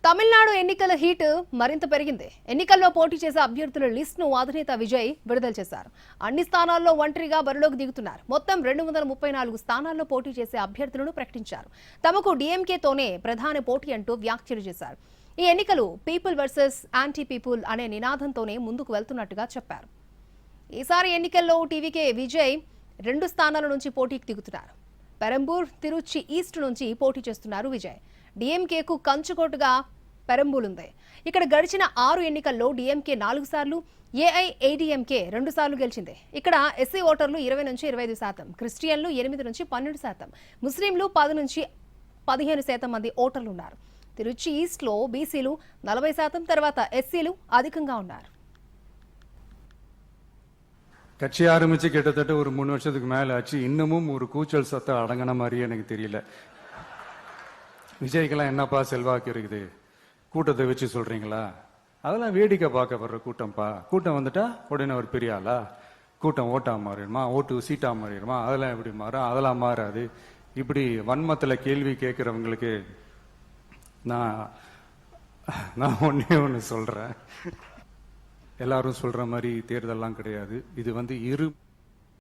తమిళనాడు ఎన్నికల హీట్ మరింత పెరిగింది. ఎన్నికల్లో పోటీ చేసే అభ్యర్థుల లిస్టును అధినేత విజయ్ విడుదల చేశారు. అన్ని స్థానాల్లో ఒంటరిగా బరిలోకి దిగుతున్నారు. మొత్తం 234 స్థానాల్లో పోటీ చేసే అభ్యర్థులను ప్రకటించారు. తమకు డీఎంకేతోనే ప్రధాన పోటీ అంటూ వ్యాఖ్యలు చేశారు. ఈ ఎన్నికలు పీపుల్ వర్సెస్ యాంటీ పీపుల్ అనే నినాదంతోనే ముందుకు వెళ్తున్నట్టుగా చెప్పారు. ఈసారి ఎన్నికల్లో టీవీకే విజయ్ 2 స్థానాల నుంచి పోటీకి దిగుతున్నారు. పెరంబూర్, తిరుచి ఈస్ట్ నుంచి పోటీ చేస్తున్నారు విజయ్. డీఎంకేకు కంచుకోటగా పెరంబూర్ ఉంది. ఇక్కడ గడిచిన 6 ఎన్నికల్లో డీఎంకే 4 సార్లు, ఏఐఏడీఎంకే 2 సార్లు గెలిచింది. ఇక్కడ ఎస్సీ ఓటర్లు 20 నుంచి 25%, క్రిస్టియన్లు 8 నుంచి 12%, ముస్లింలు 10 నుంచి 15% మంది ఓటర్లు ఉన్నారు. తిరుచి ఈస్ట్ లో బీసీలు 40%, తర్వాత ఎస్సీలు అధికంగా ఉన్నారు. கட்சி ஆரம்பிச்சு கிட்டத்தட்ட ஒரு 3 வருஷத்துக்கு மேல ஆச்சு. இன்னமும் ஒரு கூச்சல் சத்தம் அடங்கின மாதிரியே எனக்கு தெரியல. விஜய்க்கெல்லாம் என்னப்பா செல்வாக்கு இருக்குது, கூட்டத்தை வச்சு சொல்றீங்களா? அதெல்லாம் வேடிக்கை பார்க்க வர்ற கூட்டம்ப்பா. கூட்டம் வந்துட்டா உடனே ஒரு பெரிய ஆளா? கூட்டம் ஓட்டா மாறிடுமா, ஓட்டு சீட்டா மாறிடுமா? அதெல்லாம் எப்படி மாறும்? அதெல்லாம் மாறாது. இப்படி வன்மத்துல கேள்வி கேட்கிறவங்களுக்கு நான் ஒண்ணு சொல்றேன். எல்லாரும் சொல்ற மாதிரி தேர்தல்லாம் கிடையாது. இது இரு